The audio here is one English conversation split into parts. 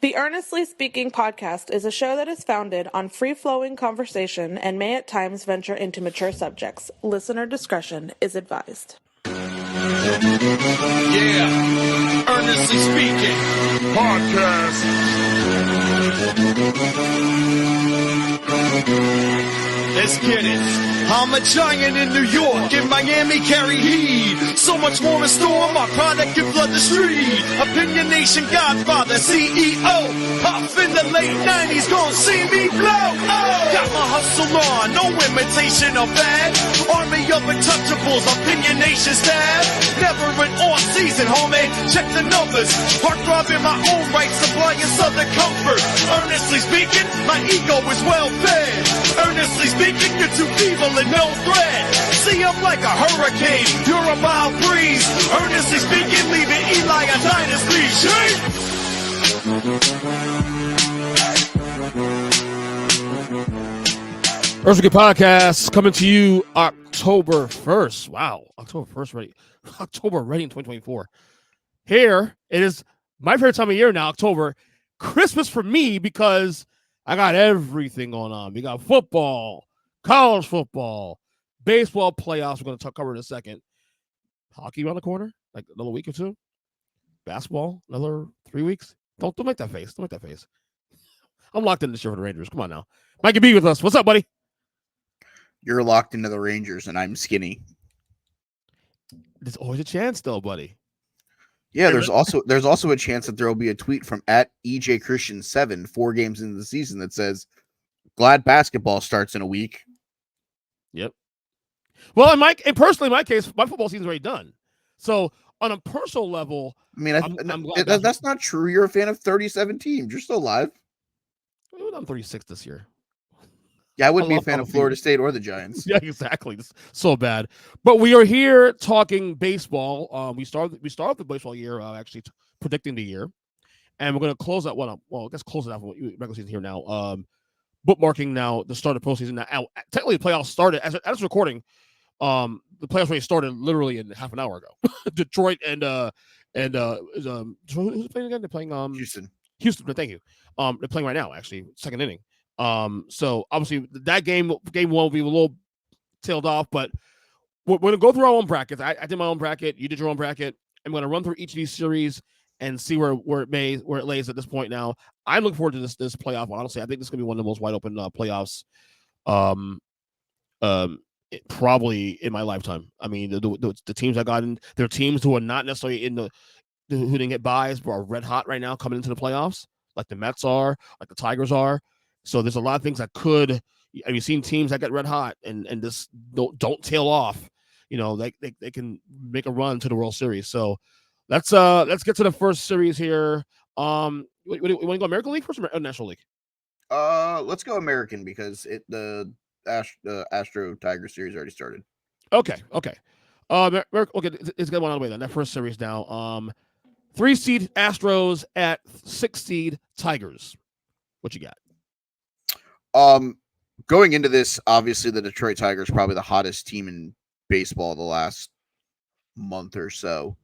The Earnestly Speaking podcast is a show that is founded on free-flowing conversation and may at times venture into mature subjects. Listener discretion is advised. Yeah, Earnestly Speaking podcast. Let's get it. I'm a giant in New York, in Miami carry heat. So much more in store, my product can flood the street. Opinion Nation Godfather, CEO. Puff in the late 90s, gon' see me blow. Oh. Got my hustle on, no imitation of bad. Army of untouchables, Opinion Nation staff. Never an off season, homie, check the numbers. Heart throb in my own right, supplying southern comfort. Earnestly speaking, my ego is well fed. Earnestly speaking, you're too evil and no threat. See, I'm like a hurricane, you're a mild breeze. Earnestly speaking, leaving Eli a dynasty. Shake! Earnestly Podcast coming to you October 1st. Wow, October 1st ready. October ready in 2024. Here, it is my favorite time of year now, October. Christmas for me because I got everything going on. We got football, college football, baseball playoffs. We're going to cover in a second. Hockey around the corner, like another week or two. Basketball, another 3 weeks. Don't make that face. Don't make that face. I'm locked in this year for the Rangers. Come on now. Mikey B with us. What's up, buddy? You're locked into the Rangers, and I'm skinny. There's always a chance, though, buddy. Yeah, there's also a chance that there will be a tweet from @EJ Christian 7, 4 games into the season, that says, "Glad basketball starts in a week." Yep. Well, personally, in my case, my football season's already done. So on a personal level, I mean, that's not true. You're a fan of 37 teams. You're still alive. I'm 36 this year. Yeah, I wouldn't be a fan of Florida State or the Giants. Yeah, exactly. It's so bad. But we are here talking baseball. We started the baseball year actually predicting the year, and we're going to close that one up. Well, let's close it out for regular season here now. Bookmarking now the start of postseason. Now, technically, the playoffs started as recording. The playoffs already started literally in half an hour ago. Detroit and who's playing again? They're playing Houston. Thank you. They're playing right now, actually, second inning. So obviously that game one will be a little tailed off, but we're going to go through our own brackets. I did my own bracket. You did your own bracket. I'm going to run through each of these series and see where it lays at this point. Now, I'm looking forward to this playoff. Honestly, I think this is going to be one of the most wide open playoffs, probably in my lifetime. I mean, the teams I got in, there are teams who are not necessarily who didn't get buys, but are red hot right now coming into the playoffs, like the Mets are, like the Tigers are. So there's a lot of things that could. Have you seen teams that get red hot and just don't tail off? You know, they can make a run to the World Series. So let's get to the first series here. You want to go American League first or National League? Let's go American because the Astro Tiger series already started. Okay. Okay, it's got one on the way then. That first series now. 3 seed Astros at 6 seed Tigers. What you got? Going into this, obviously the Detroit Tigers probably the hottest team in baseball the last month or so.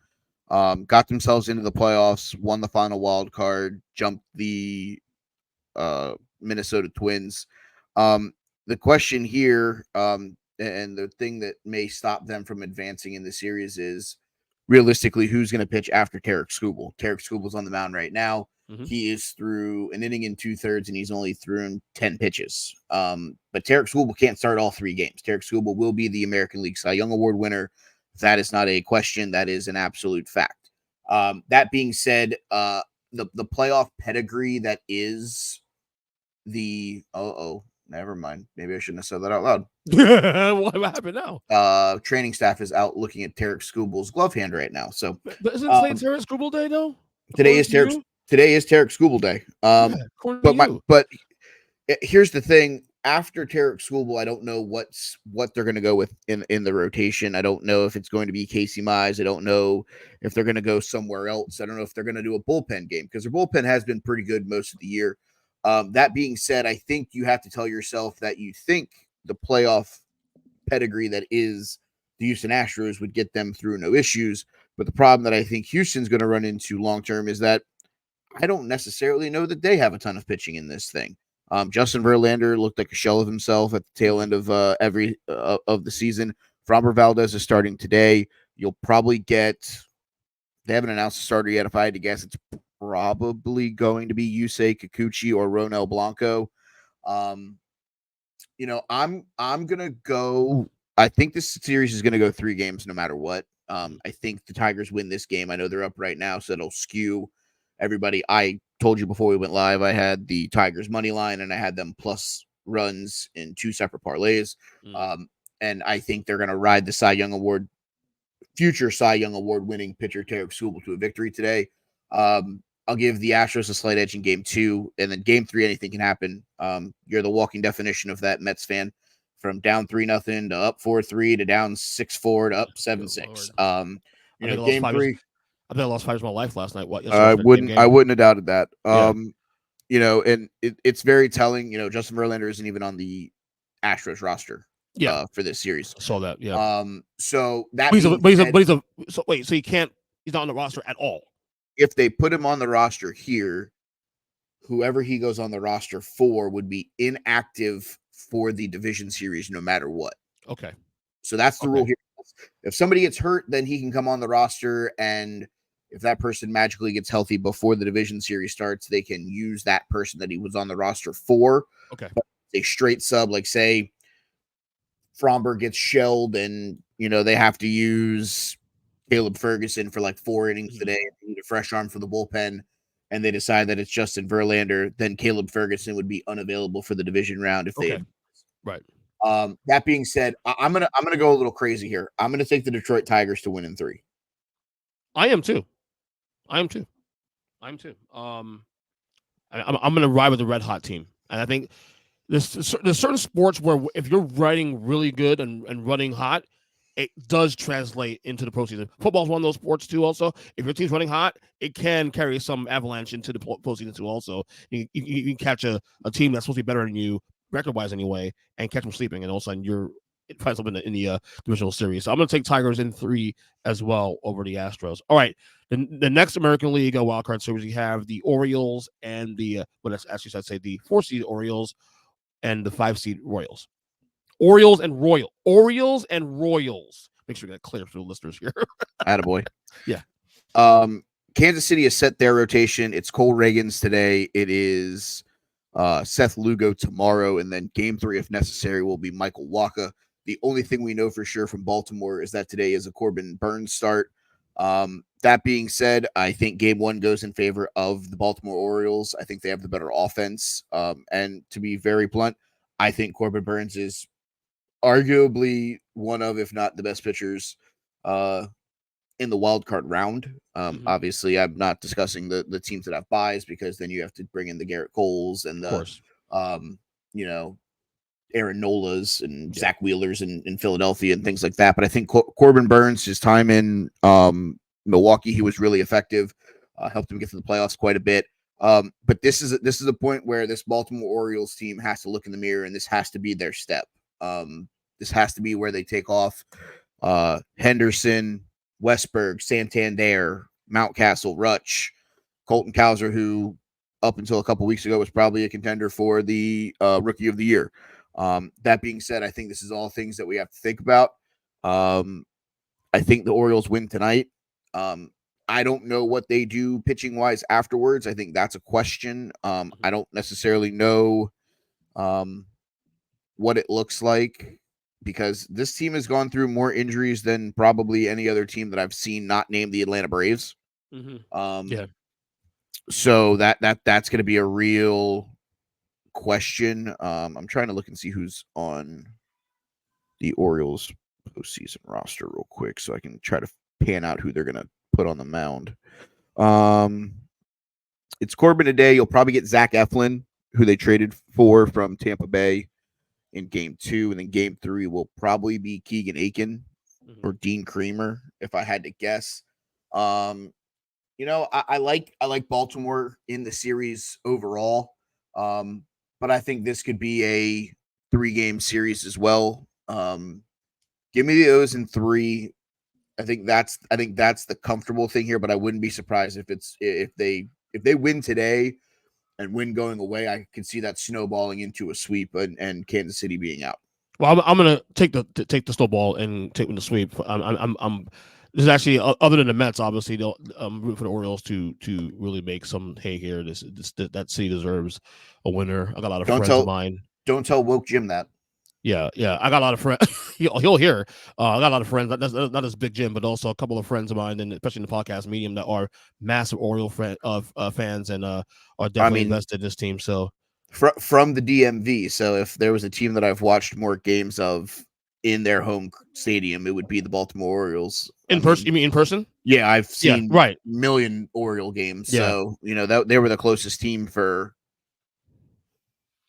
Got themselves into the playoffs, won the final wild card, jumped the Minnesota Twins. The question here, and the thing that may stop them from advancing in the series is realistically who's going to pitch after Tarek Skubal. Tarek Skubal's on the mound right now. Mm-hmm. He is through an inning and 2/3, and he's only thrown 10 pitches. But Tarek Skubal can't start all 3 games. Tarek Skubal will be the American League Cy Young Award winner. That is not a question. That is an absolute fact. That being said, the playoff pedigree that is the never mind. Maybe I shouldn't have said that out loud. What happened now? Training staff is out looking at Tarek Skubal's glove hand right now. So, but isn't today Tarek Skubal Day though? Today is Tarek Skubal Day. But here's the thing: after Tarek Skubal, I don't know what they're going to go with in the rotation. I don't know if it's going to be Casey Mize. I don't know if they're going to go somewhere else. I don't know if they're going to do a bullpen game because their bullpen has been pretty good most of the year. That being said, I think you have to tell yourself that you think the playoff pedigree that is the Houston Astros would get them through no issues. But the problem that I think Houston's going to run into long term is that I don't necessarily know that they have a ton of pitching in this thing. Justin Verlander looked like a shell of himself at the tail end of every of the season. Framber Valdez is starting today. You'll probably get. They haven't announced a starter yet. If I had to guess, it's probably going to be Yusei Kikuchi or Ronel Blanco. I'm gonna go. I think this series is gonna go 3 games no matter what. I think the Tigers win this game. I know they're up right now, so it'll skew everybody. I told you before we went live, I had the Tigers money line and I had them plus runs in 2 separate parlays. And I think they're gonna ride the future Cy Young Award winning pitcher Tarek Skubal to a victory today. I'll give the Astros a slight edge in game 2, and then game 3, anything can happen. You're the walking definition of that Mets fan, from down 3-0 to up 4-3 to down 6-4 to up 7-6. Game 3. I think I lost 5 years of my life last night. I wouldn't have doubted that. And it's very telling. Justin Verlander isn't even on the Astros roster. For this series. I saw that. Yeah. So that so he can't. He's not on the roster at all. If they put him on the roster here, whoever he goes on the roster for would be inactive for the division series no matter what. Okay. So that's the rule here. If somebody gets hurt, then he can come on the roster, and if that person magically gets healthy before the division series starts, they can use that person that he was on the roster for. Okay. But a straight sub, like say Fromber gets shelled and, they have to use Caleb Ferguson for like 4 innings today and they need a fresh arm for the bullpen, and they decide that it's Justin Verlander, then Caleb Ferguson would be unavailable for the division round if they Right. That being said, I'm gonna go a little crazy here. I'm gonna take the Detroit Tigers to win in 3. I am too. I'm gonna ride with the red hot team, and I think there's certain sports where if you're riding really good and running hot, it does translate into the postseason. Football's one of those sports too. Also, if your team's running hot, it can carry some avalanche into the postseason too. Also, you can catch a team that's supposed to be better than you record-wise anyway, and catch them sleeping, and all of a sudden you're find something in the divisional series. So I'm going to take Tigers in 3 as well over the Astros. All right, the next American League wildcard series, we have the Orioles and the the 4-seed Orioles and the 5-seed Royals. Orioles and Royals. Make sure we got clear for the listeners here. Attaboy. Yeah. Kansas City has set their rotation. It's Cole Reagans today. It is Seth Lugo tomorrow, and then game 3, if necessary, will be Michael Wacha. The only thing we know for sure from Baltimore is that today is a Corbin Burns start. That being said, I think game 1 goes in favor of the Baltimore Orioles. I think they have the better offense. And to be very blunt, I think Corbin Burns is arguably one of, if not the best pitchers in the wild card round. Obviously, I'm not discussing the teams that have buys, because then you have to bring in the Garrett Coles and Aaron Nolas and Zach Wheelers in Philadelphia and things like that. But I think Corbin Burns, his time in Milwaukee, he was really effective, helped him get to the playoffs quite a bit. But this is a point where this Baltimore Orioles team has to look in the mirror, and this has to be their step. This has to be where they take off. Henderson, Westberg, Santander, Mountcastle, Rutsch, Colton Cowser, who up until a couple weeks ago was probably a contender for the Rookie of the Year. That being said, I think this is all things that we have to think about. I think the Orioles win tonight. I don't know what they do pitching wise afterwards. I think that's a question. I don't necessarily know what it looks like, because this team has gone through more injuries than probably any other team that I've seen, not named the Atlanta Braves. So that's going to be a real question. I'm trying to look and see who's on the Orioles postseason roster real quick, so I can try to pan out who they're going to put on the mound. It's Corbin today. You'll probably get Zach Eflin, who they traded for from Tampa Bay, in game 2, and then game 3 will probably be Keegan Aiken or Dean Creamer, if I had to guess. I like Baltimore in the series overall, but I think this could be a 3-game series as well. Give me the O's in 3. I think that's the comfortable thing here, but I wouldn't be surprised if if they win today and win going away, I can see that snowballing into a sweep and Kansas City being out. Well, I'm gonna take the snowball and take the sweep. I'm This is actually, other than the Mets, obviously, I'm rooting for the Orioles to really make some hay here. That city deserves a winner. I got a lot of friends of mine. Don't tell woke Jim that. Yeah. I got a lot of friends. He'll hear. I got a lot of friends. Not as Big Jim, but also a couple of friends of mine, and especially in the podcast medium, that are massive Oriole fans and are definitely invested in this team. So from the DMV. So if there was a team that I've watched more games of in their home stadium, it would be the Baltimore Orioles. In person? You mean in person? Yeah, I've seen right. million Oriole games. Yeah. So, that they were the closest team for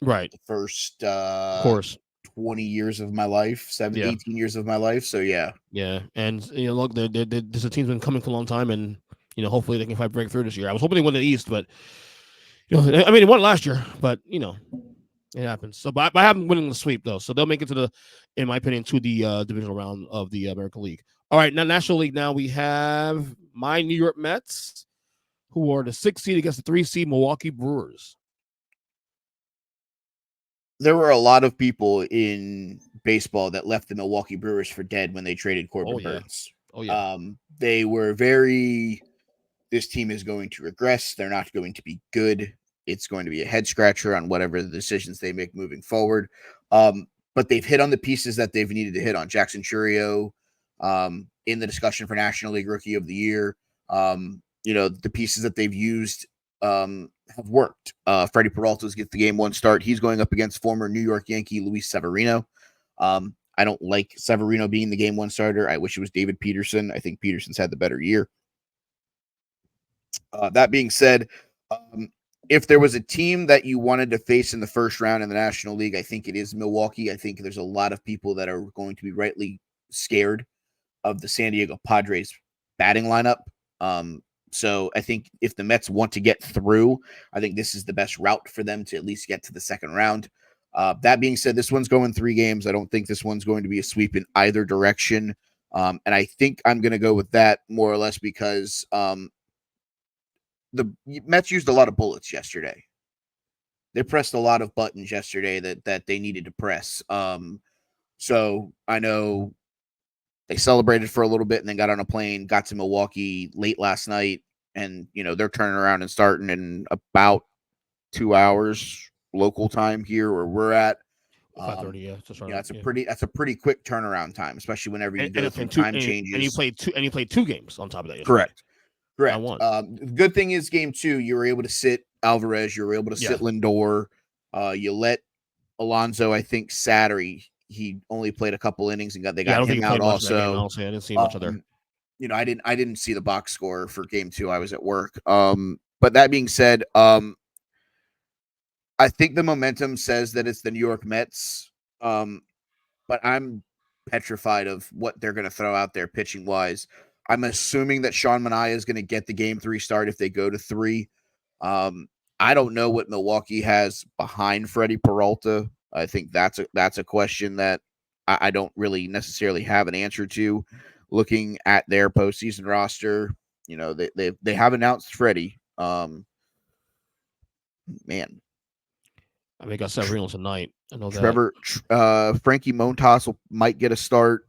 the first of course 20 years of my life, 18 years of my life. So yeah. And look, this team's been coming for a long time, and hopefully they can break through this year. I was hoping they won the East, but they won last year, but it happens. So, but I have them winning the sweep though, so they'll make it in my opinion, to the divisional round of the American League. All right, now National League. Now we have my New York Mets, who are the 6th seed against the 3 seed Milwaukee Brewers. There were a lot of people in baseball that left the Milwaukee Brewers for dead when they traded Corbin Burns. Oh yeah. They were very. This team is going to regress. They're not going to be good. It's going to be a head scratcher on whatever the decisions they make moving forward. But they've hit on the pieces that they've needed to hit on. Jackson Churio, in the discussion for National League Rookie of the Year. The pieces that they've used have worked. Freddie Peralta's gets the game 1 start. He's going up against former New York Yankee Luis Severino. I don't like Severino being the game 1 starter. I wish it was David Peterson. I think Peterson's had the better year. That being said, if there was a team that you wanted to face in the first round in the National League, I think it is Milwaukee. I think there's a lot of people that are going to be rightly scared of the San Diego Padres batting lineup. So I think if the Mets want to get through, I think this is the best route for them to at least get to the second round. That being said, this one's going 3 games. I don't think this one's going to be a sweep in either direction. And I think I'm going to go with that more or less because the Mets used a lot of bullets yesterday. They pressed a lot of buttons yesterday that they needed to press. So I know they celebrated for a little bit and then got on a plane, got to Milwaukee late last night, and they're turning around and starting in about 2 hours local time here where we're at. 5:30, that's a pretty quick turnaround time, especially whenever you go through time changes. And you played 2 games on top of that yesterday. Correct. The good thing is game 2, you were able to sit Alvarez, you were able to sit Lindor. You let Alonso, I think, Saturday. He only played a couple innings and they got him out also. I didn't see much of there. I didn't see the box score for game 2. I was at work. But that being said, I think the momentum says that it's the New York Mets. But I'm petrified of what they're going to throw out there pitching wise. I'm assuming that Sean Manaea is going to get the game 3 start if they go to 3. I don't know what Milwaukee has behind Freddie Peralta. I think that's a question that I don't really necessarily have an answer to. Looking at their postseason roster, they have announced Freddie. Man, I think I said Severino tonight. I know Trevor, Frankie Montas might get a start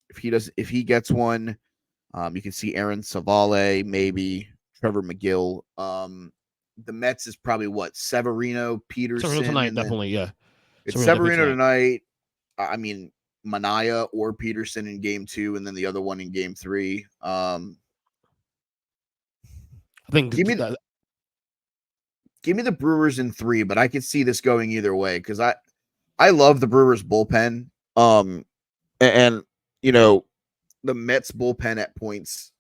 if he gets one. You can see Aaron Savale, maybe Trevor McGill. The Mets is probably Severino, Peterson. Severino tonight, definitely, yeah. It's Severino tonight. I mean, Manaea or Peterson in game 2, and then the other one in game 3. I think give me the Brewers in 3, but I could see this going either way because I love the Brewers bullpen. And the Mets bullpen at points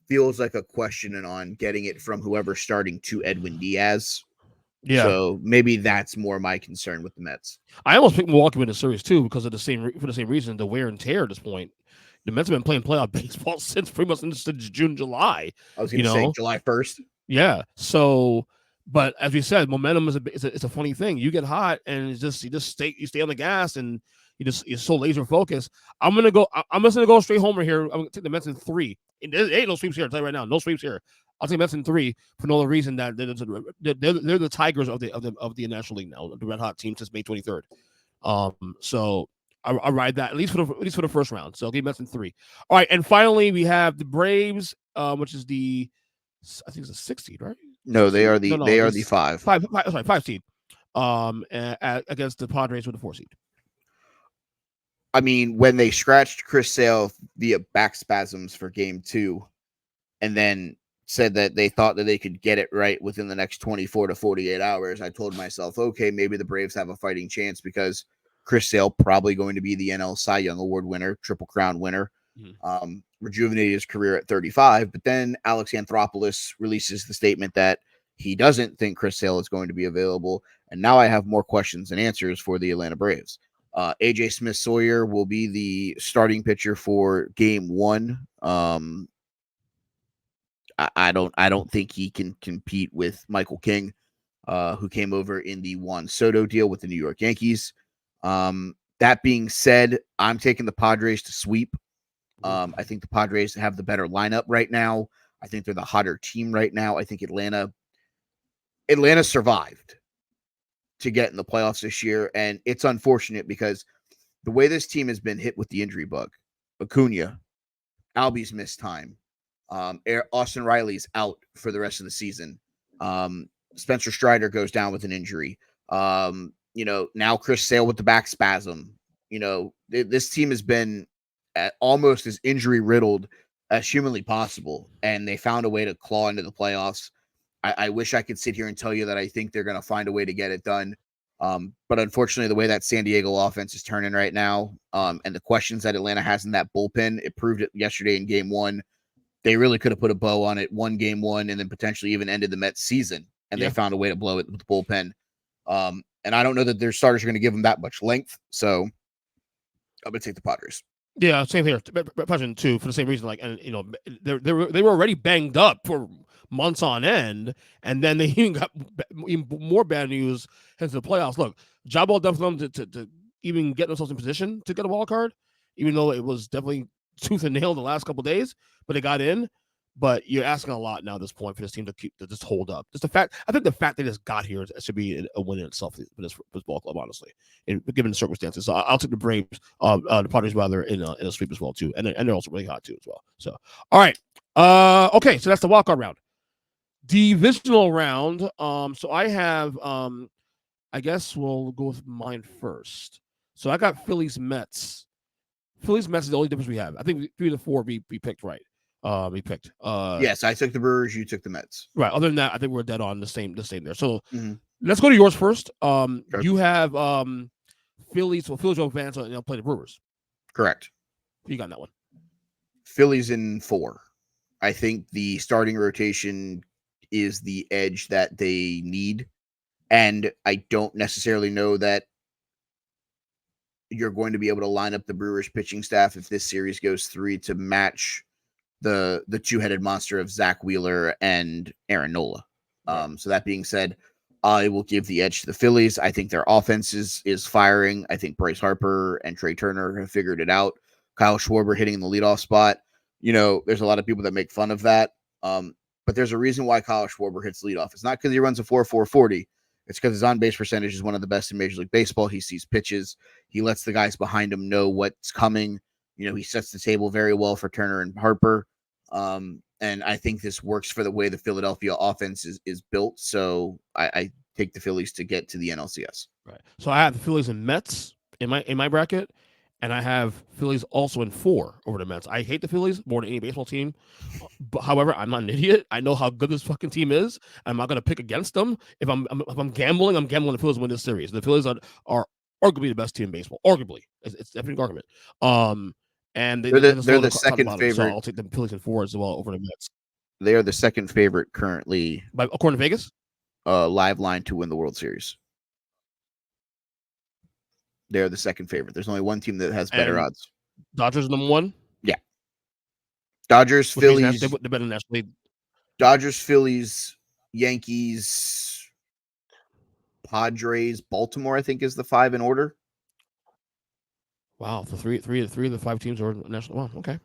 feels like a question on getting it from whoever's starting to Edwin Diaz. Yeah. So maybe that's more my concern with the Mets. I almost picked Milwaukee in the series too because of for the same reason, the wear and tear at this point. The Mets have been playing playoff baseball since pretty much since June, July. I was going to say July 1st. Yeah. So, but as we said, momentum is a funny thing. You get hot and you stay on the gas and You're so laser focused. I'm just gonna go straight homer here. I'm gonna take the Mets in 3. There ain't no sweeps here. I'll tell you right now, no sweeps here. I'll take Mets in 3 for no other reason that they're the Tigers of the National League now, the red hot team since May 23rd. So I ride that at least for the first round. So I'll give Mets in 3. All right, and finally we have the Braves, which is I think it's the 6th seed, right? No, they are the 5. Sorry, 5 seed. Against the Padres with the 4 seed. I mean, when they scratched Chris Sale via back spasms for game 2, and then said that they thought that they could get it right within the next 24 to 48 hours, I told myself, okay, maybe the Braves have a fighting chance because Chris Sale probably going to be the NL Cy Young Award winner, Triple Crown winner, rejuvenated his career at 35. But then Alex Anthopoulos releases the statement that he doesn't think Chris Sale is going to be available. And now I have more questions than answers for the Atlanta Braves. AJ Smith-Sawyer will be the starting pitcher for game 1. I don't think he can compete with Michael King, who came over in the Juan Soto deal with the New York Yankees. That being said, I'm taking the Padres to sweep. I think the Padres have the better lineup right now. I think they're the hotter team right now. I think Atlanta survived to get in the playoffs this year, and it's unfortunate because the way this team has been hit with the injury bug, Acuna, Albies missed time. Austin Riley's out for the rest of the season. Spencer Strider goes down with an injury. Now Chris Sale with the back spasm. This team has been almost as injury riddled as humanly possible, and they found a way to claw into the playoffs. I wish I could sit here and tell you that I think they're going to find a way to get it done. But unfortunately, the way that San Diego offense is turning right now, and the questions that Atlanta has in that bullpen, it proved it yesterday in game 1. They really could have put a bow on it, won game 1, and then potentially even ended the Mets season. And they found a way to blow it with the bullpen. And I don't know that their starters are going to give them that much length. So I'm going to take the Padres. Yeah, same here. Passion too, for the same reason. They were already banged up for months on end, and then they even got even more bad news into the playoffs. Look, job well done for them to even get themselves in position to get a wild card, even though it was definitely tooth and nail the last couple of days, but they got in. But you're asking a lot now at this point for this team to just hold up. Just I think the fact they just got here should be a win in itself for this ball club, honestly, given the circumstances. So I'll take the Braves, the Padres rather in a sweep as well too, and they're also really hot too as well. So all right, okay, so that's the wild card round, divisional round. So I have, I guess we'll go with mine first. So I got Phillies Mets. Phillies Mets is the only difference we have. I think 3 to 4 we picked right. Yes, I took the Brewers, you took the Mets. Right. Other than that, I think we're dead on the same there. So let's go to yours first. Sure. You have Phillies. Well, Phillies will advance and they'll play the Brewers. Correct. Who you got in that one? Phillies in 4. I think the starting rotation is the edge that they need. And I don't necessarily know that you're going to be able to line up the Brewers pitching staff if this series goes 3 to match the two-headed monster of Zach Wheeler and Aaron Nola. So that being said, I will give the edge to the Phillies. I think their offense is firing. I think Bryce Harper and Trey Turner have figured it out. Kyle Schwarber hitting in the leadoff spot. There's a lot of people that make fun of that. But there's a reason why Kyle Schwarber hits leadoff. It's not because he runs a 4.40. It's because his on-base percentage is one of the best in Major League Baseball. He sees pitches. He lets the guys behind him know what's coming. He sets the table very well for Turner and Harper. And I think this works for the way the Philadelphia offense is built. So I take the Phillies to get to the NLCS. Right. So I have the Phillies and Mets in my bracket, and I have Phillies also in 4 over the Mets. I hate the Phillies more than any baseball team. But however, I'm not an idiot. I know how good this fucking team is. I'm not going to pick against them. If I'm gambling, I'm gambling the Phillies win this series. The Phillies are arguably the best team in baseball. Arguably, it's definitely an argument. And they're the second favorite. So I'll take the Phillies in 4 as well over the Mets. They are the second favorite currently, according to Vegas. Live line to win the World Series. They're the second favorite. There's only one team that has better odds. Dodgers number 1. Yeah. Dodgers, Phillies. They're better than National League. Dodgers, Phillies, Yankees, Padres, Baltimore. I think is the 5 in order. Wow, the three of the 5 teams are national. Wow, okay.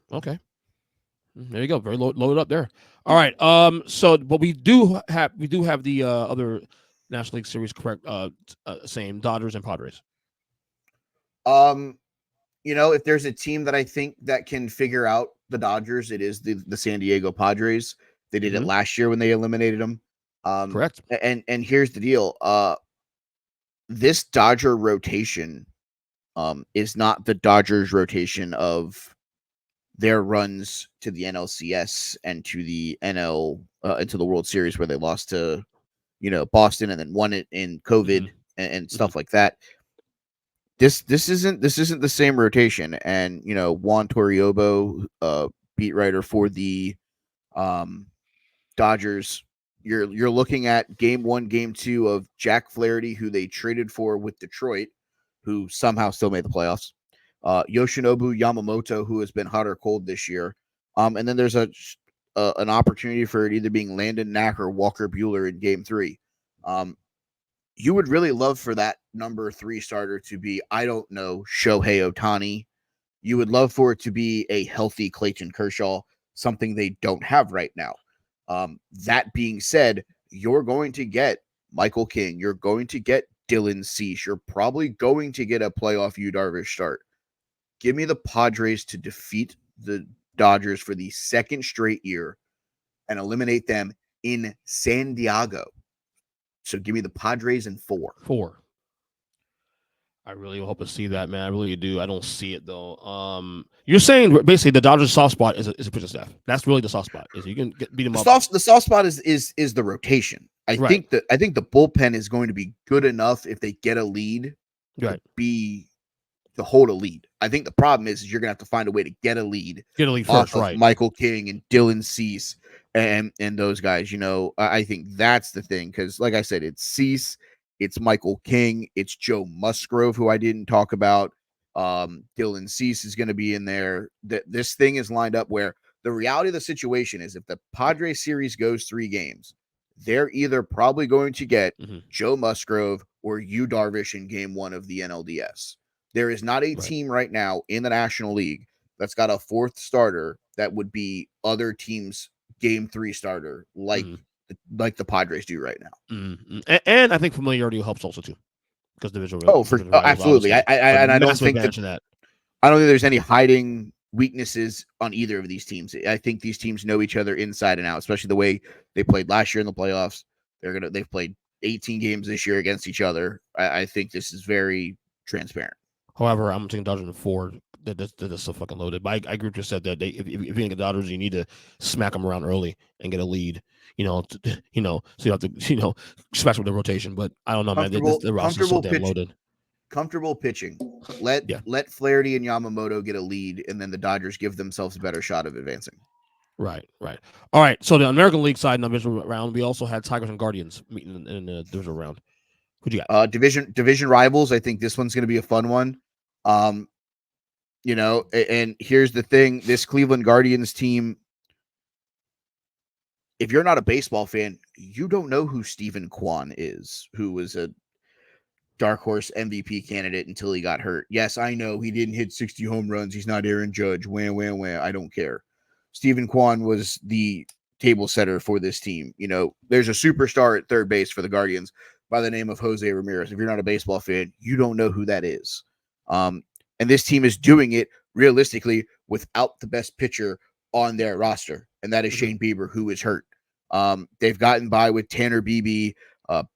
There you go. Very loaded up there. All right. So, but we do have the other National League Series correct. Same Dodgers and Padres. If there's a team that I think that can figure out the Dodgers, it is the San Diego Padres. They did it last year when they eliminated them. Correct. And here's the deal. This Dodger rotation is not the Dodgers rotation of their runs to the NLCS and to the into the World Series where they lost to, Boston and then won it in COVID and stuff like that. This isn't the same rotation. And Juan Toriobo, beat writer for the Dodgers, you're looking at game 1, game 2 of Jack Flaherty, who they traded for with Detroit, who somehow still made the playoffs. Yoshinobu Yamamoto, who has been hot or cold this year. And then there's an opportunity for it either being Landon Knack or Walker Buehler in game 3. You would really love for that number 3 starter to be, I don't know, Shohei Ohtani. You would love for it to be a healthy Clayton Kershaw, something they don't have right now. That being said, you're going to get Michael King. You're going to get Dylan Cease. You're probably going to get a playoff Yu Darvish start. Give me the Padres to defeat the Dodgers for the second straight year and eliminate them in San Diego. So give me the Padres in 4. 4. I really hope to see that, man. I really do. I don't see it though. You're saying basically the Dodgers' soft spot is a pitching staff. That's really the soft spot. Is you can beat them up. The soft spot is the rotation. I think the bullpen is going to be good enough if they get a lead to hold a lead. I think the problem is you're gonna have to find a way to get a lead first, right? Michael King and Dylan Cease and those guys. I think that's the thing, because like I said, it's Cease, it's Michael King, it's Joe Musgrove, who I didn't talk about. Dylan Cease is going to be in there. This thing is lined up where the reality of the situation is if the Padres series goes 3 games, they're either probably going to get Joe Musgrove or Yu Darvish in game 1 of the NLDS. There is not a team right now in the National League that's got a 4th starter that would be other teams' game 3 starter like the Padres do right now. And I think familiarity helps also too, because division. Absolutely. I don't think that. I don't think there's any hiding weaknesses on either of these teams. I think these teams know each other inside and out, especially the way they played last year in the playoffs. They've played 18 games this year against each other. I think this is very transparent. However, I'm taking Dodgers in 4. That's so fucking loaded. But I agree with you said that if you get Dodgers, you need to smack them around early and get a lead. So you have to smash with the rotation. But I don't know, man. The roster is so damn loaded. Comfortable pitching. Let Flaherty and Yamamoto get a lead, and then the Dodgers give themselves a better shot of advancing. Right. All right. So the American League side in the division round, we also had Tigers and Guardians meeting in the division round. Who'd you got? Division rivals. I think this one's going to be a fun one. And here's the thing: this Cleveland Guardians team, if you're not a baseball fan, you don't know who Stephen Kwan is, who was a dark horse MVP candidate until he got hurt. Yes, I know he didn't hit 60 home runs. He's not Aaron Judge. Wham. I don't care. Stephen Kwan was the table setter for this team. There's a superstar at third base for the Guardians by the name of Jose Ramirez. If you're not a baseball fan, you don't know who that is. And this team is doing it realistically without the best pitcher on their roster, and that is Shane Bieber, who is hurt. They've gotten by with Tanner Beebe,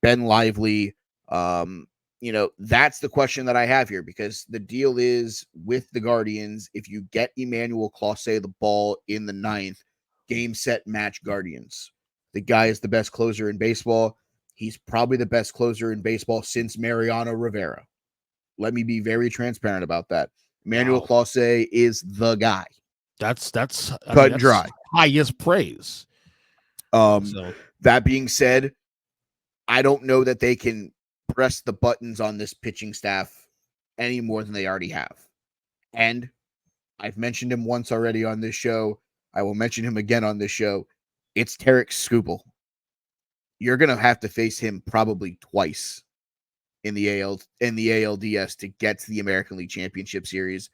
Ben Lively. That's the question that I have here, because the deal is with the Guardians, if you get Emmanuel Clase the ball in the 9th, game, set, match Guardians. The guy is the best closer in baseball. He's probably the best closer in baseball since Mariano Rivera. Let me be very transparent about that. Emmanuel Clase is the guy. That's cut and dry. Highest praise. That being said, I don't know that they can press the buttons on this pitching staff any more than they already have. And I've mentioned him once already on this show. I will mention him again on this show. It's Tarek Skubal. You're going to have to face him probably twice in the ALDS to get to the American League Championship Series.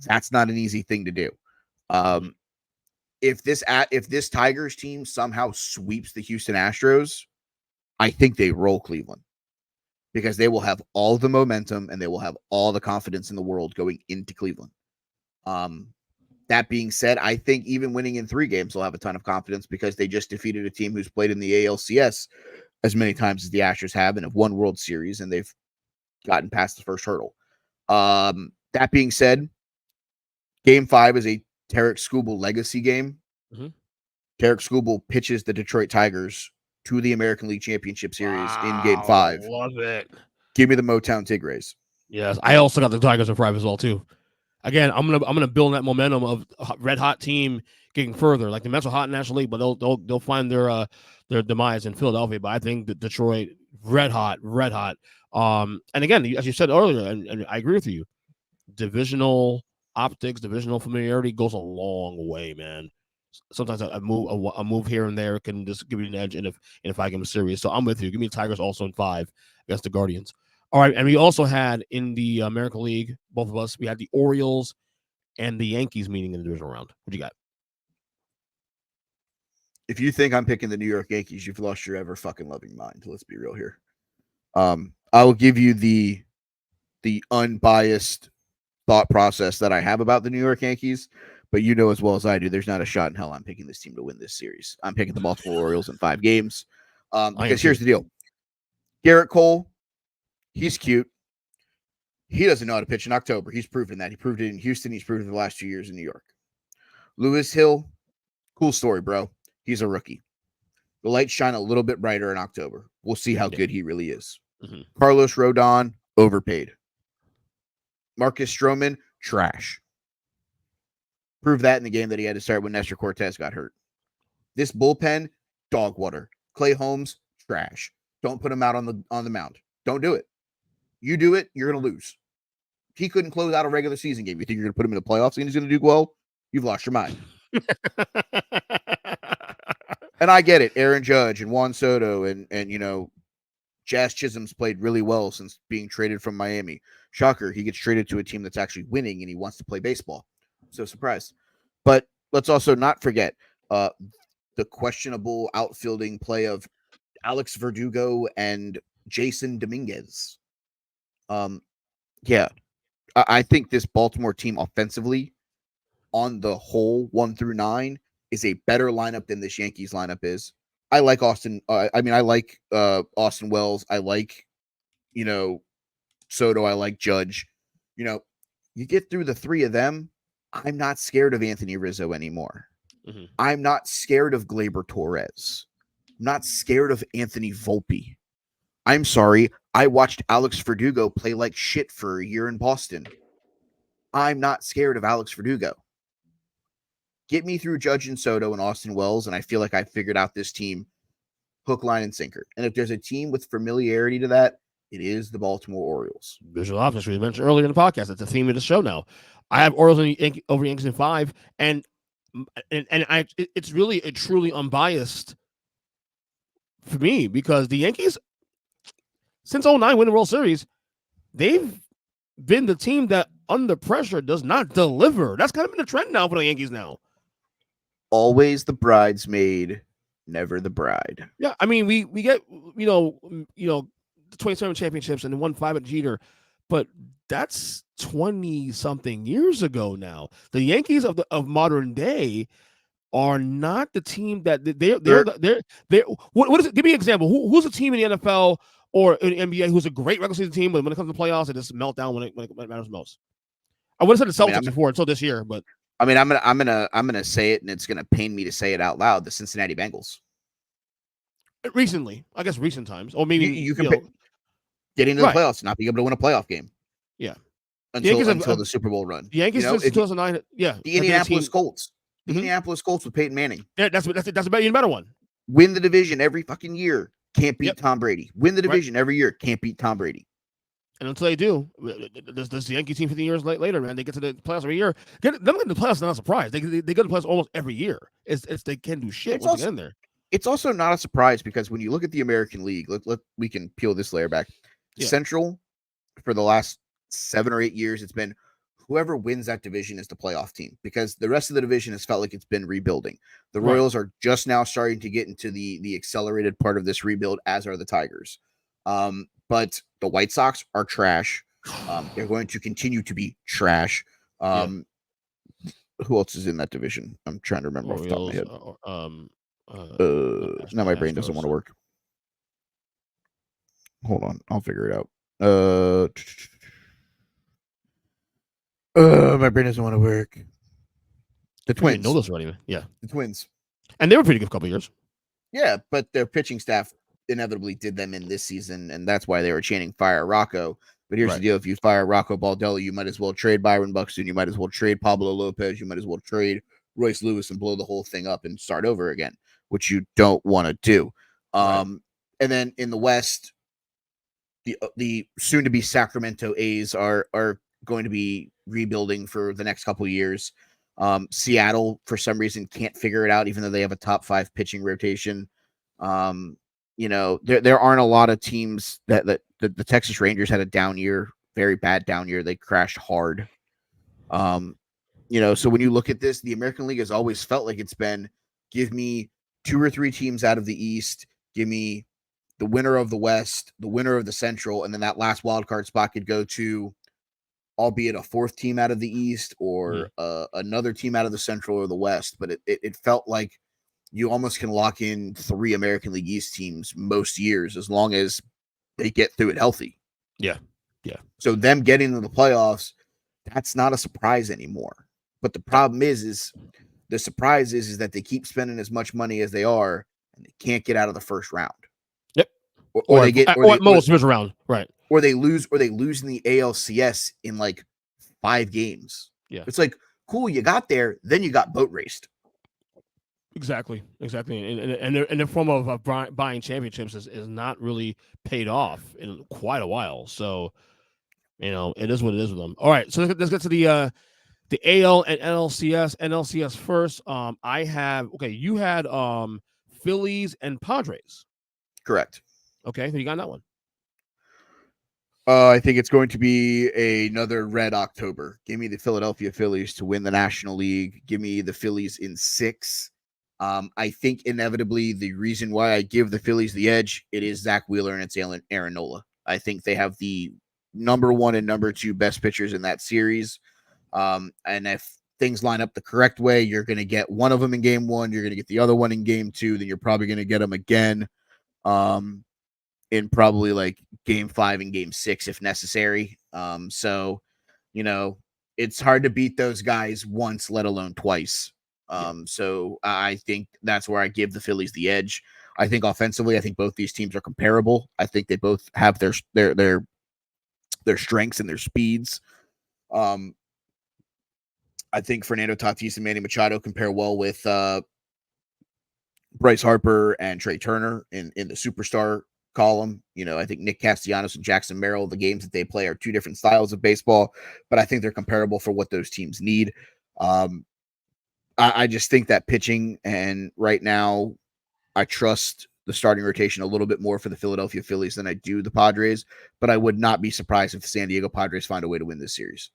That's not an easy thing to do. If this Tigers team somehow sweeps the Houston Astros, I think they roll Cleveland, because they will have all the momentum and they will have all the confidence in the world going into Cleveland. That being said, I think even winning in 3 games, they'll have a ton of confidence because they just defeated a team who's played in the ALCS as many times as the Astros have and have won World Series, and they've gotten past the first hurdle. That being said, Game 5 is a Tarek Skubal legacy game. Mm-hmm. Tarek Skubal pitches the Detroit Tigers to the American League Championship Series in Game 5. Love it. Give me the Motown Tigres. Yes, I also got the Tigers in 5 as well too. Again, I'm gonna build that momentum of a red hot team getting further. Like the Mets are hot in the National League, but they'll find their demise in Philadelphia. But I think that Detroit red hot. And again, as you said earlier, and I agree with you, divisional optics, divisional familiarity goes a long way, man. Sometimes a move here and there can just give you an edge in a 5-game series. So I'm with you. Give me the Tigers also in 5 against the Guardians. All right, and we also had in the American League, both of us, we had the Orioles and the Yankees meeting in the divisional round. What do you got? If you think I'm picking the New York Yankees, you've lost your ever fucking loving mind. Let's be real here. I will give you the unbiased thought process that I have about the New York Yankees, but you know as well as I do, there's not a shot in hell I'm picking this team to win this series. I'm picking the Baltimore Orioles in 5 games. Because here's the deal. Garrett Cole, he's cute. He doesn't know how to pitch in October. He's proven that. He proved it in Houston. He's proved it the last 2 years in New York. Lewis Hill, cool story, bro. He's a rookie. The lights shine a little bit brighter in October. We'll see how good he really is. Mm-hmm. Carlos Rodon, overpaid. Marcus Stroman, trash. Proved that in the game that he had to start when Nestor Cortez got hurt. This bullpen, dog water. Clay Holmes, trash. Don't put him out on the mound. Don't do it. You do it, you're going to lose. He couldn't close out a regular season game. You think you're going to put him in the playoffs and he's going to do well? You've lost your mind. And I get it. Aaron Judge and Juan Soto and Jazz Chisholm's played really well since being traded from Miami. Shocker, he gets traded to a team that's actually winning and he wants to play baseball. So surprised. But let's also not forget the questionable outfielding play of Alex Verdugo and Jason Dominguez. I think this Baltimore team offensively, on the whole, 1 through 9, is a better lineup than this Yankees lineup is. I like Austin. I like Austin Wells. I like, Soto. I like Judge. You get through the 3 of them. I'm not scared of Anthony Rizzo anymore. Mm-hmm. I'm not scared of Gleyber Torres. I'm not scared of Anthony Volpe. I'm sorry. I watched Alex Verdugo play like shit for a year in Boston. I'm not scared of Alex Verdugo. Get me through Judge and Soto and Austin Wells, and I feel like I figured out this team hook, line, and sinker. And if there's a team with familiarity to that, it is the Baltimore Orioles. Visual optics, we mentioned earlier in the podcast. It's the theme of the show now. I have Orioles over Yankees in 5, and it's really a truly unbiased for me because the Yankees, since 2009 winning the World Series, they've been the team that under pressure does not deliver. That's kind of been the trend now for the Yankees now. Always the bridesmaid, never the bride. Yeah, I mean we get the 27 championships and won 5 at Jeter, but that's 20 something years ago now. The Yankees of modern day are not the team that they're what is it? Give me an example. Who's a team in the NFL or in the NBA who's a great regular season team, but when it comes to playoffs, they just melt down when it matters most? I would have said the Celtics before until this year, but I'm gonna say it, and it's gonna pain me to say it out loud. The Cincinnati Bengals. Recently, I guess recent times, or maybe you can get into the playoffs, not being able to win a playoff game. Yeah, until the Super Bowl run. The Yankees since 2009. Yeah, the Indianapolis Colts. The Indianapolis Colts with Peyton Manning. Yeah, that's a better one. Win the division every fucking year. Can't beat Tom Brady. Win the division every year. Can't beat Tom Brady. And until they do, this the Yankee team 15 years later, man, they get to the playoffs every year. Them getting to the playoffs is not a surprise. They go to the playoffs almost every year. It's they can do shit once they get in there. It's also not a surprise because when you look at the American League, we can peel this layer back. Yeah. Central, for the last 7 or 8 years, it's been whoever wins that division is the playoff team, because the rest of the division has felt like it's been rebuilding. The Right. Royals are just now starting to get into the accelerated part of this rebuild, as are the Tigers. But the White Sox are trash. They're going to continue to be trash. Yeah. Who else is in that division? I'm trying to remember off the top of my head. Not Now my brain doesn't want to work. Hold on, I'll figure it out. My brain doesn't want to work. The Twins. Know this already. Yeah. The Twins. And they were pretty good for a couple of years. Yeah, but their pitching staff inevitably did them in this season, and that's why they were chanting "Fire Rocco." But here's the deal: if you fire Rocco Baldelli, you might as well trade Byron Buxton. You might as well trade Pablo Lopez. You might as well trade Royce Lewis and blow the whole thing up and start over again, which you don't want to do. And then in the West, the soon-to-be Sacramento A's are going to be rebuilding for the next couple of years. Seattle, for some reason, can't figure it out, even though they have a top 5 pitching rotation. There aren't a lot of teams that the Texas Rangers had a down year, very bad down year. They crashed hard. So when you look at this, the American League has always felt like it's been, give me 2 or 3 teams out of the East, give me the winner of the West, the winner of the Central, and then that last wild card spot could go to, albeit a 4th team out of the East or another team out of the Central or the West. But it felt like you almost can lock in 3 American League East teams most years, as long as they get through it healthy. Yeah. So them getting to the playoffs, that's not a surprise anymore. But the problem is the surprise is that they keep spending as much money as they are, and they can't get out of the first round. Yep. Or they get, or at most first round, right? Or they lose in the ALCS in like 5 games. Yeah. It's like, cool, you got there, then you got boat raced. Exactly. And the form of buying championships is not really paid off in quite a while. So, it is what it is with them. All right, so let's get to the AL and NLCS. NLCS first. You had Phillies and Padres. Correct. Okay, who you got on that one? I think it's going to be another red October. Give me the Philadelphia Phillies to win the National League. Give me the Phillies in 6. I think inevitably the reason why I give the Phillies the edge, it is Zach Wheeler and it's Aaron Nola. I think they have the number 1 and number 2 best pitchers in that series. And if things line up the correct way, you're going to get one of them in game 1. You're going to get the other one in game 2. Then you're probably going to get them again in probably like game 5 and game 6 if necessary. So it's hard to beat those guys once, let alone twice. So I think that's where I give the Phillies the edge. I think offensively, I think both these teams are comparable. I think they both have their strengths and their speeds. I think Fernando Tatis and Manny Machado compare well with Bryce Harper and Trey Turner in the superstar column. I think Nick Castellanos and Jackson Merrill, the games that they play are 2 different styles of baseball, but I think they're comparable for what those teams need. I just think that pitching, and right now I trust the starting rotation a little bit more for the Philadelphia Phillies than I do the Padres, but I would not be surprised if the San Diego Padres find a way to win this series.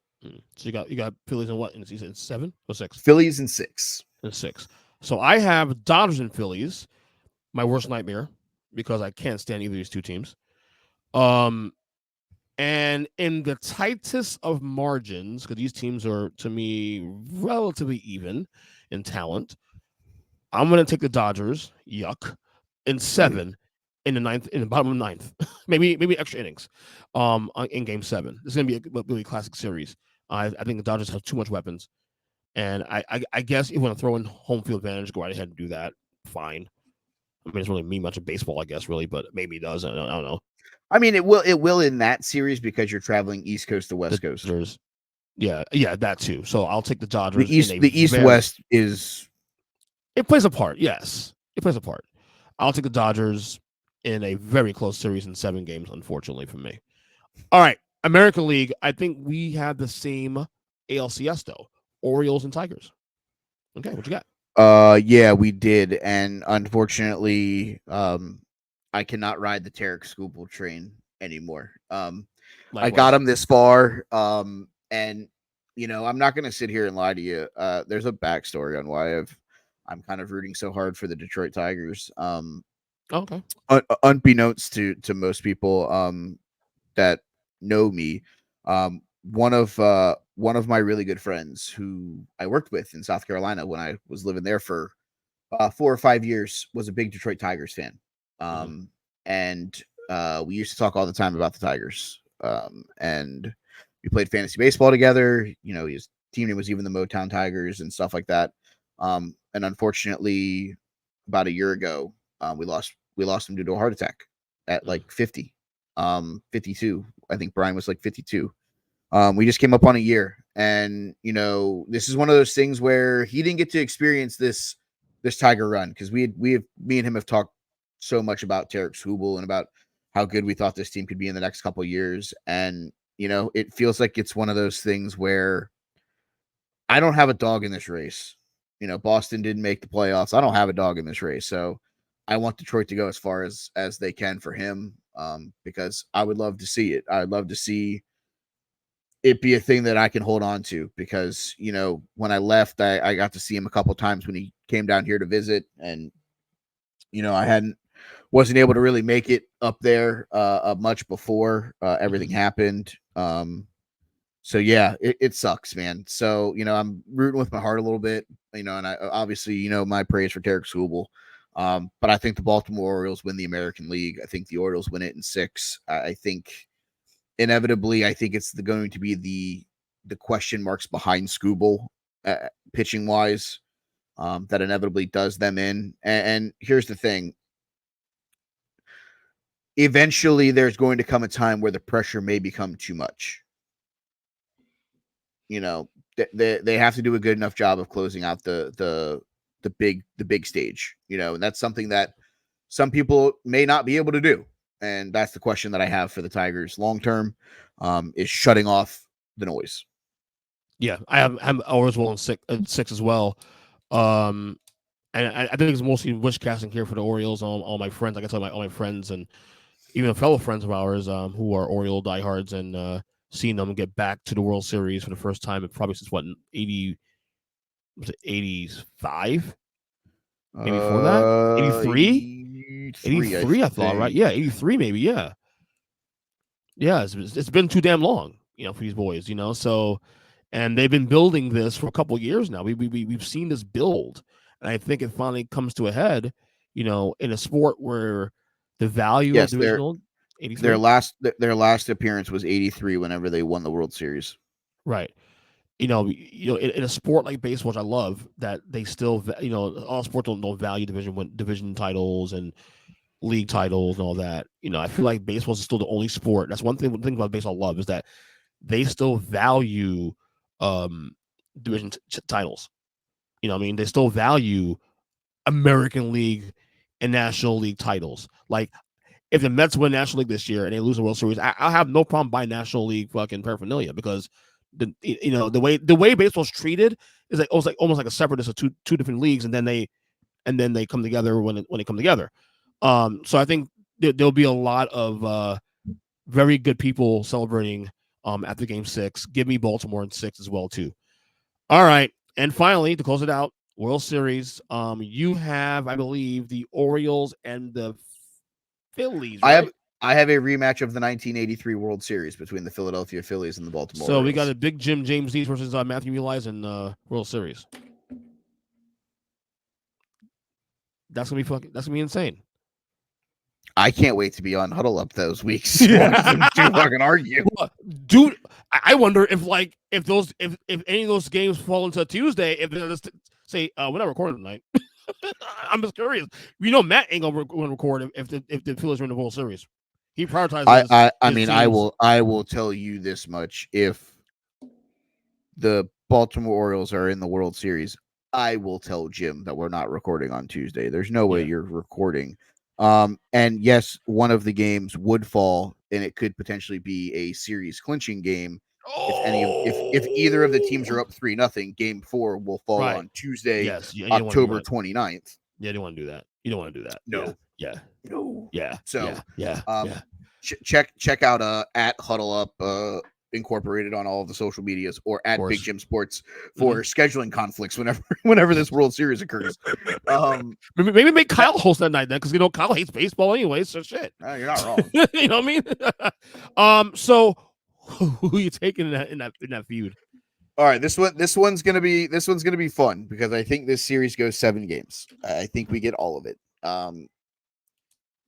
So you got Phillies in what? In 7 or 6? Phillies in 6. In 6. So I have Dodgers and Phillies, my worst nightmare, because I can't stand either of these 2 teams. And in the tightest of margins, because these teams are, to me, relatively even in talent, I'm going to take the Dodgers, yuck, in 7 in the 9th, in the bottom of the 9th, maybe extra innings in game 7. This is going to be a really classic series. I think the Dodgers have too much weapons. And I guess if you want to throw in home field advantage, go right ahead and do that. Fine. I mean, it doesn't really mean much of baseball, I guess, really, but maybe it does. I don't know. I mean, it will in that series because you're traveling East Coast to West Coast. Yeah, that too. So I'll take the Dodgers. The East-West is... It plays a part, yes. It plays a part. I'll take the Dodgers in a very close series in 7 games, unfortunately, for me. All right, American League. I think we have the same ALCS, though. Orioles and Tigers. Okay, what you got? Yeah, we did. And unfortunately, I cannot ride the Tarek Skubal train anymore. I Likewise. got him this far, and I'm not going to sit here and lie to you. There's a backstory on why I'm kind of rooting so hard for the Detroit Tigers. Okay. Unbeknownst to most people that know me, one of my really good friends who I worked with in South Carolina when I was living there for 4 or 5 years was a big Detroit Tigers fan. And we used to talk all the time about the Tigers. And we played fantasy baseball together. His team name was even the Motown Tigers and stuff like that. And unfortunately, about a year ago, we lost him due to a heart attack at like 50, 52. I think Brian was like 52. We just came up on a year, and this is one of those things where he didn't get to experience this Tiger run, because me and him have talked so much about Tarek Skubal and about how good we thought this team could be in the next couple of years. And it feels like it's one of those things where I don't have a dog in this race. Boston didn't make the playoffs. I don't have a dog in this race, so I want Detroit to go as far as they can for him, because I would love to see it. I'd love to see it be a thing that I can hold on to, because when I left, I got to see him a couple times when he came down here to visit, and I wasn't able to really make it up there much before everything happened. So yeah, it sucks, man. So I'm rooting with my heart a little bit, and I obviously my praise for Tarek Skubal. But I think the Baltimore Orioles win the American League. I think the Orioles win it in 6. I think inevitably, I think it's going to be the question marks behind Skubal, pitching wise, that inevitably does them in. And here's the thing: eventually, there's going to come a time where the pressure may become too much. They have to do a good enough job of closing out the big stage. And that's something that some people may not be able to do. And that's the question that I have for the Tigers long term, is shutting off the noise. Yeah, I'm always well in 6 as well. And I think it's mostly wish casting here for the Orioles. All my friends, like I tell all my friends and even fellow friends of ours who are Oriole diehards, and seeing them get back to the World Series for the first time, probably since 85? Maybe before that? 83? 83, I thought, right? Yeah, 83 maybe, yeah. Yeah, it's been too damn long, for these boys, so, and they've been building this for a couple of years now. We've seen this build, and I think it finally comes to a head, in a sport where the value of divisional 83? Their last appearance was 83 whenever they won the World Series. Right. In a sport like baseball, which I love, that they still, all sports don't value division titles and league titles and all that. I feel like baseball is still the only sport. That's one thing about baseball I love, is that they still value division titles. They still value American League and National League titles. Like, if the Mets win National League this year and they lose the World Series, I'll have no problem buying National League fucking paraphernalia, because the way baseball's treated is like almost like a separatist of two different leagues, and then they come together when they come together. So I think there'll be a lot of very good people celebrating after Game 6. Give me Baltimore in 6 as well too. All right, and finally, to close it out, World Series. You have, I believe, the Orioles and the Phillies. Right? I have a rematch of the 1983 World Series between the Philadelphia Phillies and the Baltimore Orioles. We got a big Jim James Dees versus Matthew Elias in World Series. That's gonna be insane. I can't wait to be on Huddle Up those weeks. To fucking argue, dude. I wonder if any of those games fall into Tuesday, if they're just say we're not recording tonight. I'm just curious. Matt ain't gonna record if the Phillies are in the World Series. He prioritizes. I will tell you this much: if the Baltimore Orioles are in the World Series, I will tell Jim that we're not recording on Tuesday. There's no way you're recording. And yes, one of the games would fall, and it could potentially be a series clinching game. If either of the teams are up 3-0, Game 4 will fall on Tuesday, October 29th. Yeah, you don't want to do that. You don't want to do that. No. Yeah. No. Yeah. So yeah. check out at Huddle Up Incorporated on all of the social medias, or at Big Jim Sports for scheduling conflicts whenever this World Series occurs. Maybe make Kyle host that night then, because Kyle hates baseball anyway. So shit. You're not wrong. You know what I mean? So who are you taking in that feud? All right, this one's gonna be fun because I think this series goes 7 games. I think we get all of it.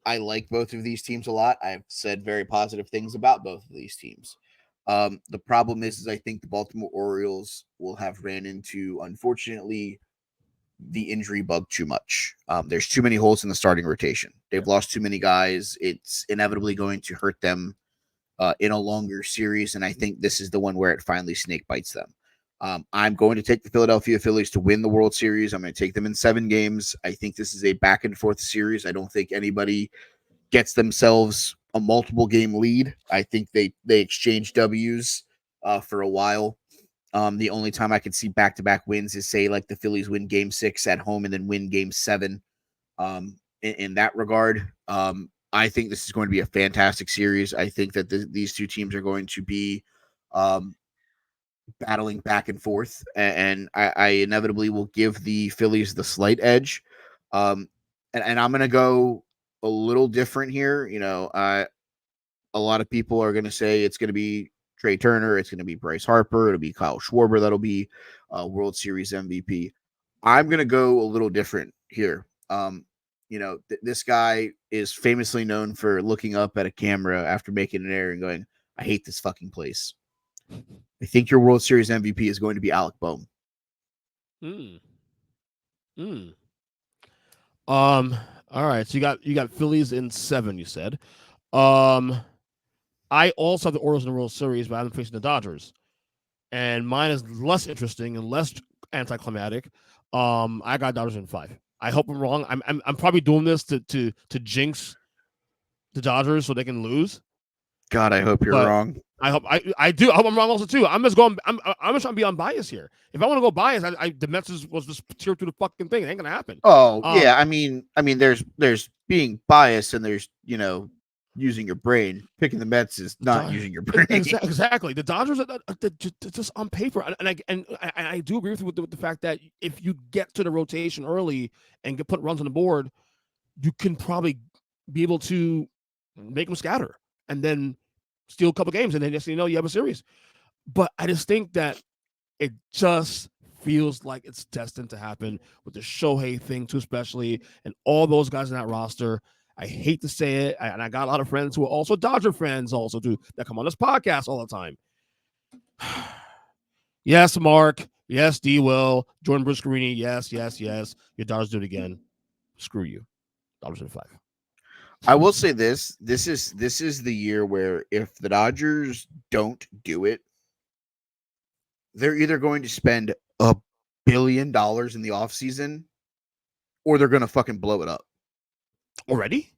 I like both of these teams a lot. I've said very positive things about both of these teams. The problem is I think the Baltimore Orioles will have ran into, unfortunately, the injury bug too much. There's too many holes in the starting rotation. They've lost too many guys. It's inevitably going to hurt them in a longer series, and I think this is the one where it finally snake bites them. I'm going to take the Philadelphia Phillies to win the World Series. I'm going to take them in 7 games. I think this is a back and forth series. I don't think anybody gets themselves a multiple game lead. I think they exchange W's for a while. The only time I could see back-to-back wins is, say, like the Phillies win Game 6 at home and then win Game 7. In that regard, I think this is going to be a fantastic series. I think that these two teams are going to be battling back and forth, and I inevitably will give the Phillies the slight edge. And I'm going to go a little different here. A lot of people are going to say it's going to be Trey Turner, it's going to be Bryce Harper, it'll be Kyle Schwarber that'll be World Series MVP. I'm going to go a little different here. This guy is famously known for looking up at a camera after making an error and going, I hate this fucking place. I think your World Series MVP is going to be Alec Bohm. All right. So you got Phillies in 7, you said. I also have the Orioles in the World Series, but I'm facing the Dodgers. And mine is less interesting and less anticlimactic. I got Dodgers in 5. I hope I'm wrong. I'm probably doing this to jinx the Dodgers so they can lose. God, I hope you're wrong. I hope I do. I hope I'm wrong also too. I'm just trying to be unbiased here. If I want to go biased, the Mets was just tear through the fucking thing. It ain't gonna happen. Oh yeah, I mean, there's being biased and there's using your brain. Picking the Mets is not using your brain. Exactly. The Dodgers are just on paper, and I do agree with the fact that if you get to the rotation early and put runs on the board, you can probably be able to make them scatter and then steal a couple games, and then next thing you know, you have a series. But I just think that it just feels like it's destined to happen with the Shohei thing too, especially, and all those guys in that roster. I hate to say it, and I got a lot of friends who are also Dodger fans also too that come on this podcast all the time. Yes, Mark. Yes, D. Will. Jordan Bruscarini. Yes. Your Dodgers do it again. Screw you. Dodgers in 5. I will say this. This is the year where if the Dodgers don't do it, they're either going to spend $1 billion in the offseason or they're going to fucking blow it up. Already?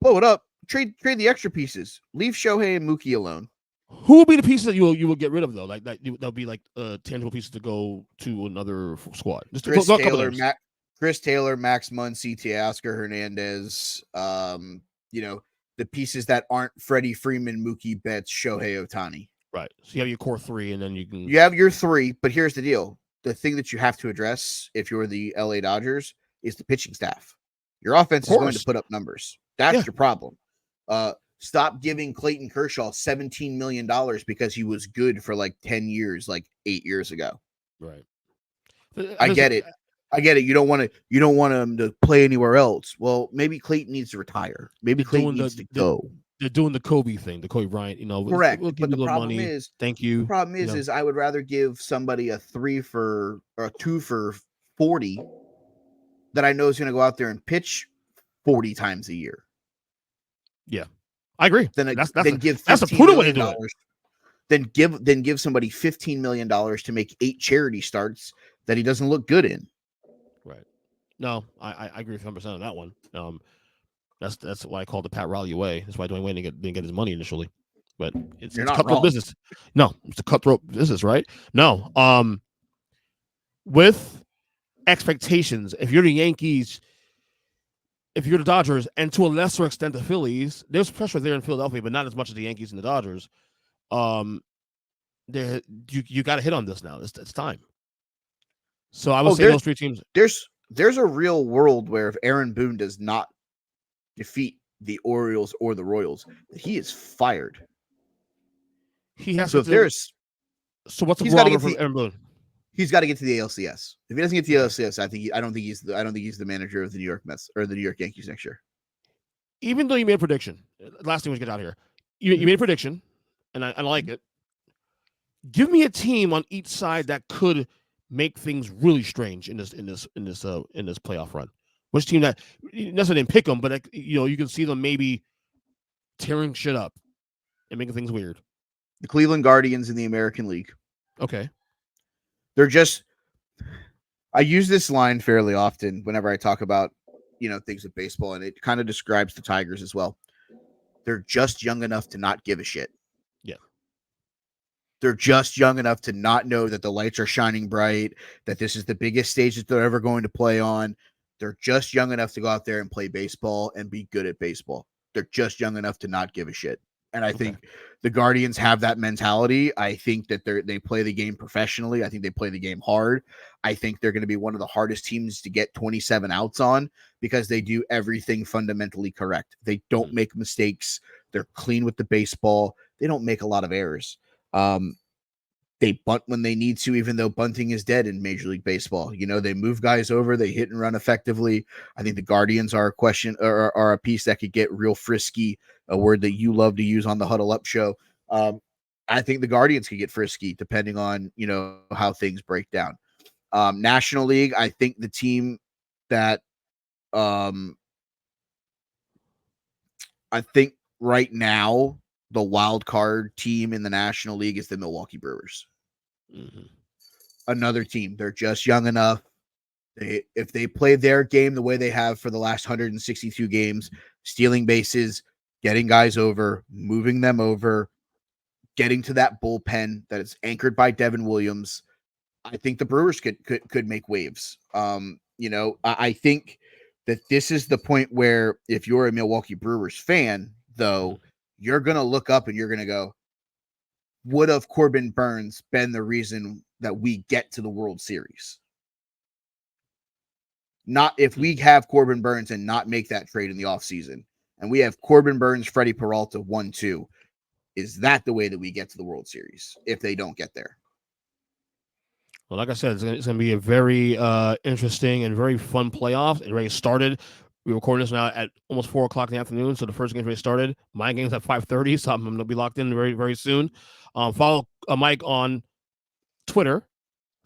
Blow it up. Trade the extra pieces. Leave Shohei and Mookie alone. Who will be the pieces that you will get rid of though? Like that'll be like tangible pieces to go to another squad. Just Chris Taylor, Max Muncy, Teoscar Hernandez. The pieces that aren't Freddie Freeman, Mookie Betts, Shohei Ohtani. Right. So you have your core 3, and then you have your 3. But here's the deal: the thing that you have to address if you're the LA Dodgers is the pitching staff. Your offense is going to put up numbers. That's your problem. Stop giving Clayton Kershaw $17 million because he was good for like 10 years, like 8 years ago. Right. I get it. You don't want him to play anywhere else. Well, maybe Clayton needs to retire. Maybe Clayton needs to go. They're doing the Kobe thing, the Kobe Bryant. Correct. We'll give but you the problem money. is, thank you. The problem is I would rather give somebody a 2 for 40 that I know is going to go out there and pitch 40 times a year. Yeah, I agree. That's a prudent way to do it. Then give somebody $15 million to make 8 charity starts that he doesn't look good in. Right. No, I agree with 100% on that one. That's why I called the Pat Riley way. That's why Dwayne Wade didn't get his money initially. But it's cutthroat business. No, it's a cutthroat business, right? No. With expectations, if you're the Yankees, if you're the Dodgers, and to a lesser extent the Phillies, there's pressure there in Philadelphia, but not as much as the Yankees and the Dodgers. You got to hit on this now. It's time. So I would say those three teams. There's a real world where if Aaron Boone does not defeat the Orioles or the Royals, he is fired. He has so to. So what's the barometer for Aaron Boone? He's got to get to the ALCS. If he doesn't get to the ALCS, I don't think he's the manager of the New York Mets or the New York Yankees next year. Even though you made a prediction, last thing we get out of here, you made a prediction, and I like it. Give me a team on each side that could make things really strange in this playoff run. Which team that necessarily didn't pick them, but you can see them maybe tearing shit up and making things weird. The Cleveland Guardians in the American League. Okay. I use this line fairly often whenever I talk about, things with baseball, and it kind of describes the Tigers as well. They're just young enough to not give a shit. Yeah. They're just young enough to not know that the lights are shining bright, that this is the biggest stage that they're ever going to play on. They're just young enough to go out there and play baseball and be good at baseball. They're just young enough to not give a shit. And I think the Guardians have that mentality. I think that they play the game professionally. I think they play the game hard. I think they're going to be one of the hardest teams to get 27 outs on because they do everything fundamentally correct. They don't make mistakes. They're clean with the baseball. They don't make a lot of errors. They bunt when they need to, even though bunting is dead in Major League Baseball. They move guys over. They hit and run effectively. I think the Guardians are a piece that could get real frisky, a word that you love to use on the Huddle Up show. I think the Guardians could get frisky depending on, how things break down. National League, I think the team that I think right now the wild card team in the National League is the Milwaukee Brewers. Mm-hmm. Another team. They're just young enough. If they play their game the way they have for the last 162 games, stealing bases, getting guys over, moving them over, getting to that bullpen that is anchored by Devin Williams, I think the Brewers could make waves. I think that this is the point where if you're a Milwaukee Brewers fan, though, you're going to look up and you're going to go, would have Corbin Burns been the reason that we get to the World Series? Not if we have Corbin Burns and not make that trade in the offseason, and we have Corbin Burns, Freddie Peralta 1-2. Is that the way that we get to the World Series if they don't get there? Well, like I said, it's going to be a very interesting and very fun playoff. It already started. We're recording this now at almost 4 o'clock in the afternoon, so the first game's already started. My game's at 5:30, so I'm going to be locked in very, very soon. Follow Mike on Twitter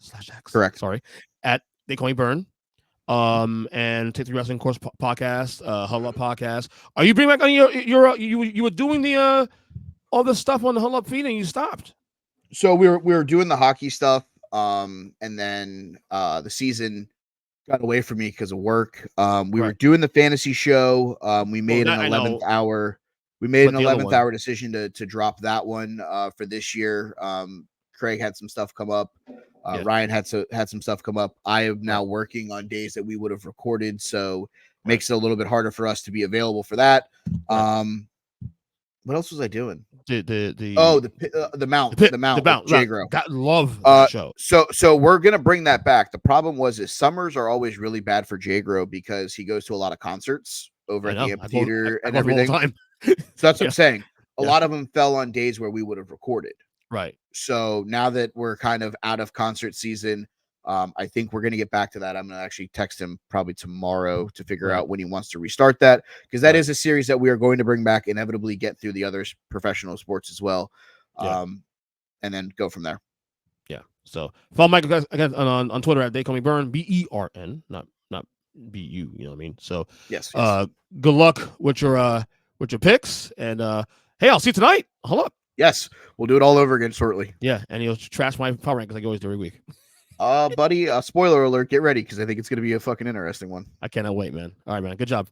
/X. Correct. Sorry, at They Call Me Burn. And Take the Wrestling Course podcast, Huddle Up podcast. Are you bringing back on you were doing the all this stuff on the Huddle Up feed and you stopped? So we were doing the hockey stuff, and then the season got away from me because of work. We were doing the fantasy show. We made an 11th hour. We made an 11th hour decision to drop that one for this year. Craig had some stuff come up. Ryan had some stuff come up. I am now working on days that we would have recorded, so makes it a little bit harder for us to be available for that. What else was I doing? The mount. J-Gro. Love that show. So we're gonna bring that back. The problem is summers are always really bad for J-Gro because he goes to a lot of concerts over at the amphitheater and everything. So that's what I'm saying. A lot of them fell on days where we would have recorded. Right. So now that we're kind of out of concert season, I think we're going to get back to that. I'm going to actually text him probably tomorrow to figure out when he wants to restart that, because that is a series that we are going to bring back, inevitably get through the other professional sports as well, and then go from there. Yeah. So follow Mike again on Twitter at They Call Me Burn, BERN, not BU. You know what I mean? So yes. Good luck with your picks, and hey, I'll see you tonight. Hold up. Yes, we'll do it all over again shortly. Yeah, and you'll trash my power rank like I always do every week. Buddy, spoiler alert, get ready because I think it's going to be a fucking interesting one. I cannot wait, man. All right, man. Good job.